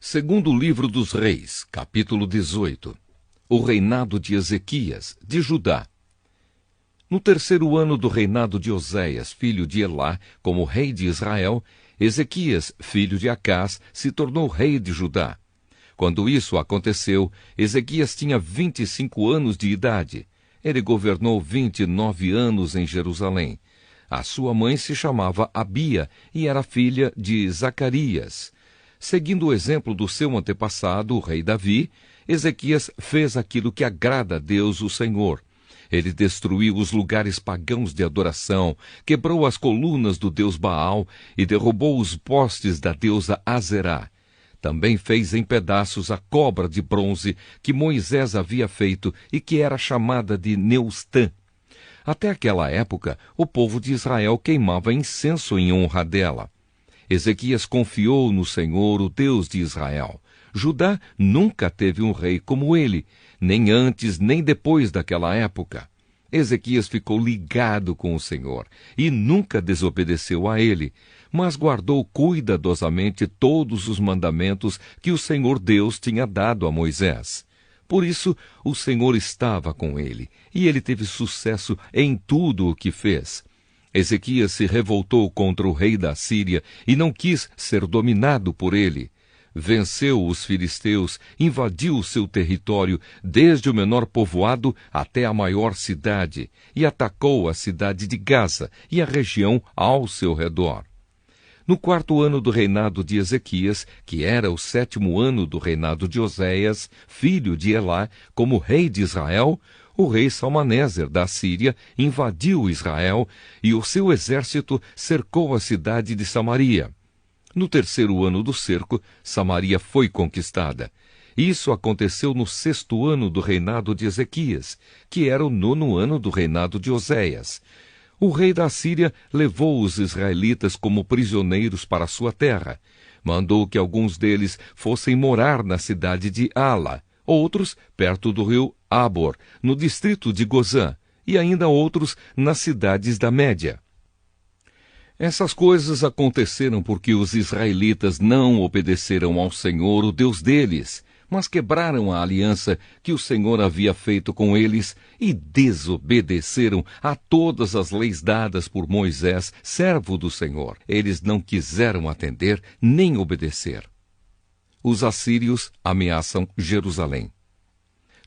Segundo livro dos Reis, capítulo 18. O reinado de Ezequias, de Judá. No terceiro ano do reinado de Oséias, filho de Elá, como rei de Israel, Ezequias, filho de Acás, se tornou rei de Judá. Quando isso aconteceu, Ezequias tinha 25 anos de idade. Ele governou 29 anos em Jerusalém. A sua mãe se chamava Abia e era filha de Zacarias. Seguindo o exemplo do seu antepassado, o rei Davi, Ezequias fez aquilo que agrada a Deus, o Senhor. Ele destruiu os lugares pagãos de adoração, quebrou as colunas do deus Baal e derrubou os postes da deusa Azerá. Também fez em pedaços a cobra de bronze que Moisés havia feito e que era chamada de Neustã. Até aquela época, o povo de Israel queimava incenso em honra dela. Ezequias confiou no Senhor, o Deus de Israel. Judá nunca teve um rei como ele, nem antes nem depois daquela época. Ezequias ficou ligado com o Senhor e nunca desobedeceu a ele, mas guardou cuidadosamente todos os mandamentos que o Senhor Deus tinha dado a Moisés. Por isso, o Senhor estava com ele, e ele teve sucesso em tudo o que fez. Ezequias se revoltou contra o rei da Síria e não quis ser dominado por ele. Venceu os filisteus, invadiu o seu território, desde o menor povoado até a maior cidade, e atacou a cidade de Gaza e a região ao seu redor. No quarto ano do reinado de Ezequias, que era o 7º ano do reinado de Oséias, filho de Elá, como rei de Israel, o rei Salmaneser da Síria invadiu Israel e o seu exército cercou a cidade de Samaria. No terceiro ano do cerco, Samaria foi conquistada. Isso aconteceu no 6º ano do reinado de Ezequias, que era o 9º ano do reinado de Oséias. O rei da Síria levou os israelitas como prisioneiros para sua terra. Mandou que alguns deles fossem morar na cidade de Ala, outros perto do rio Abor, no distrito de Gozã, e ainda outros nas cidades da Média. Essas coisas aconteceram porque os israelitas não obedeceram ao Senhor, o Deus deles, mas quebraram a aliança que o Senhor havia feito com eles e desobedeceram a todas as leis dadas por Moisés, servo do Senhor. Eles não quiseram atender nem obedecer. Os assírios ameaçam Jerusalém.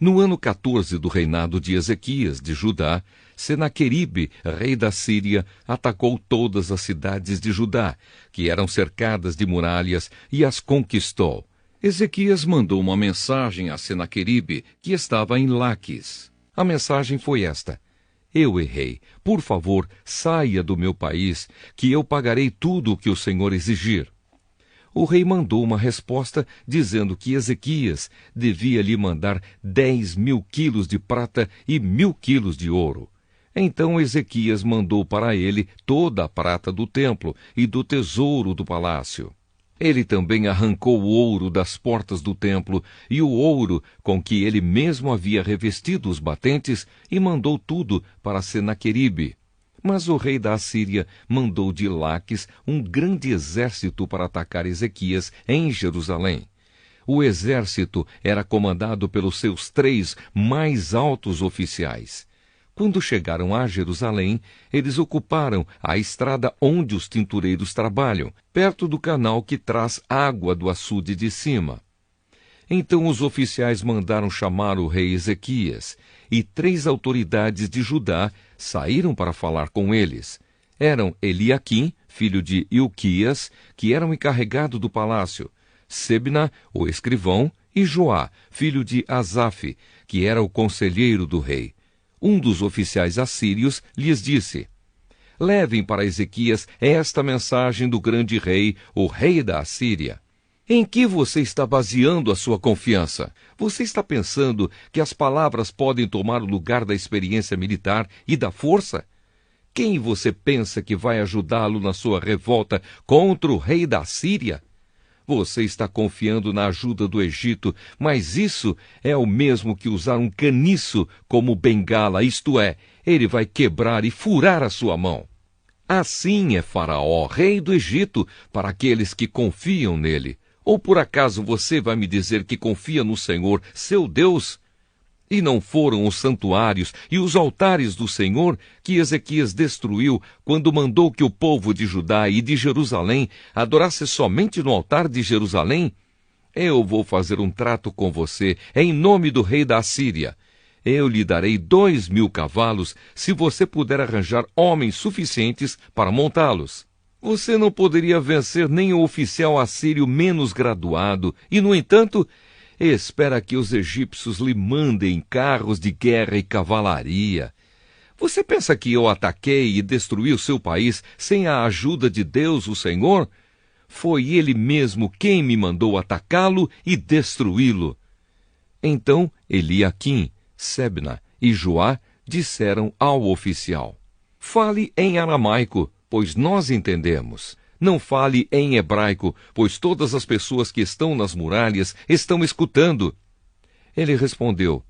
No ano 14 do reinado de Ezequias, de Judá, Senaqueribe, rei da Síria, atacou todas as cidades de Judá, que eram cercadas de muralhas, e as conquistou. Ezequias mandou uma mensagem a Senaqueribe, que estava em Laquis. A mensagem foi esta: Eu errei. Por favor, saia do meu país, que eu pagarei tudo o que o Senhor exigir. O rei mandou uma resposta dizendo que Ezequias devia lhe mandar 10.000 quilos de prata e 1.000 quilos de ouro. Então Ezequias mandou para ele toda a prata do templo e do tesouro do palácio. Ele também arrancou o ouro das portas do templo e o ouro com que ele mesmo havia revestido os batentes e mandou tudo para Senaqueribe. Mas o rei da Assíria mandou de Laquis um grande exército para atacar Ezequias em Jerusalém. O exército era comandado pelos seus 3 mais altos oficiais. Quando chegaram a Jerusalém, eles ocuparam a estrada onde os tintureiros trabalham, perto do canal que traz água do açude de cima. Então os oficiais mandaram chamar o rei Ezequias, e 3 autoridades de Judá saíram para falar com eles. Eram Eliaquim, filho de Ilquias, que era o encarregado do palácio, Sebna, o escrivão, e Joá, filho de Asaf, que era o conselheiro do rei. Um dos oficiais assírios lhes disse: Levem para Ezequias esta mensagem do grande rei, o rei da Assíria. Em que você está baseando a sua confiança? Você está pensando que as palavras podem tomar o lugar da experiência militar e da força? Quem você pensa que vai ajudá-lo na sua revolta contra o rei da Síria? Você está confiando na ajuda do Egito, mas isso é o mesmo que usar um caniço como bengala, isto é, ele vai quebrar e furar a sua mão. Assim é Faraó, rei do Egito, para aqueles que confiam nele. Ou por acaso você vai me dizer que confia no Senhor, seu Deus? E não foram os santuários e os altares do Senhor que Ezequias destruiu quando mandou que o povo de Judá e de Jerusalém adorasse somente no altar de Jerusalém? Eu vou fazer um trato com você em nome do rei da Assíria. Eu lhe darei 2.000 cavalos se você puder arranjar homens suficientes para montá-los. Você não poderia vencer nem o oficial assírio menos graduado e, no entanto, espera que os egípcios lhe mandem carros de guerra e cavalaria. Você pensa que eu ataquei e destruí o seu país sem a ajuda de Deus, o Senhor? Foi Ele mesmo quem me mandou atacá-lo e destruí-lo. Então Eliaquim, Sebna e Joá disseram ao oficial: fale em aramaico, pois nós entendemos. Não fale em hebraico, pois todas as pessoas que estão nas muralhas estão escutando. Ele respondeu: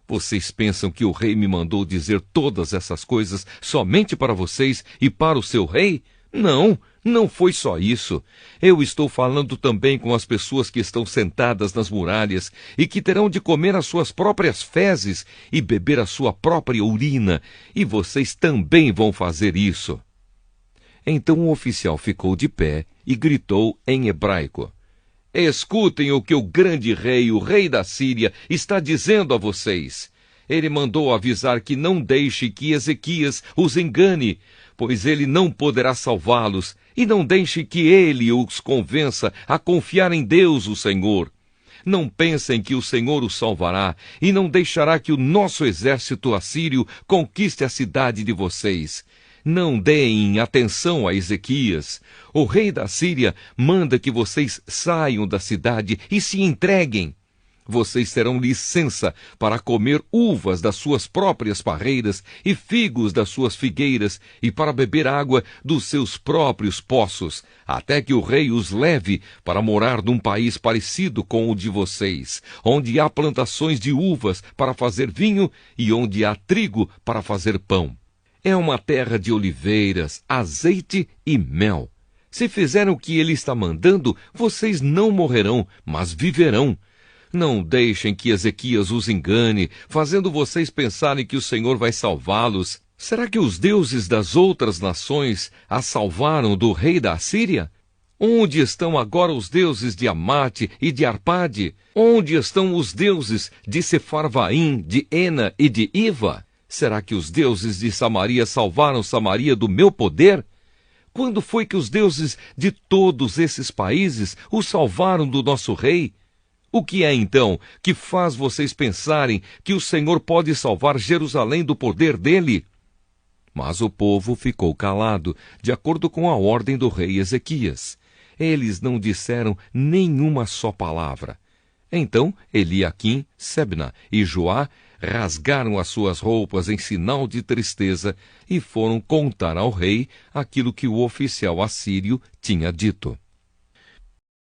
vocês pensam que o rei me mandou dizer todas essas coisas somente para vocês e para o seu rei? Não, não foi só isso. Eu estou falando também com as pessoas que estão sentadas nas muralhas e que terão de comer as suas próprias fezes e beber a sua própria urina, e vocês também vão fazer isso. Então o oficial ficou de pé e gritou em hebraico: escutem o que o grande rei, o rei da Síria, está dizendo a vocês. Ele mandou avisar que não deixe que Ezequias os engane, pois ele não poderá salvá-los, e não deixe que ele os convença a confiar em Deus, o Senhor. Não pensem que o Senhor os salvará, e não deixará que o nosso exército assírio conquiste a cidade de vocês. Não deem atenção a Ezequias. O rei da Síria manda que vocês saiam da cidade e se entreguem. Vocês terão licença para comer uvas das suas próprias parreiras e figos das suas figueiras e para beber água dos seus próprios poços, até que o rei os leve para morar num país parecido com o de vocês, onde há plantações de uvas para fazer vinho e onde há trigo para fazer pão. É uma terra de oliveiras, azeite e mel. Se fizerem o que ele está mandando, vocês não morrerão, mas viverão. Não deixem que Ezequias os engane, fazendo vocês pensarem que o Senhor vai salvá-los. Será que os deuses das outras nações a salvaram do rei da Assíria? Onde estão agora os deuses de Amate e de Arpade? Onde estão os deuses de Sefarvaim, de Ena e de Iva? Será que os deuses de Samaria salvaram Samaria do meu poder? Quando foi que os deuses de todos esses países os salvaram do nosso rei? O que é, então, que faz vocês pensarem que o Senhor pode salvar Jerusalém do poder dele? Mas o povo ficou calado, de acordo com a ordem do rei Ezequias. Eles não disseram nenhuma só palavra. Então Eliaquim, Sebna e Joá rasgaram as suas roupas em sinal de tristeza e foram contar ao rei aquilo que o oficial assírio tinha dito.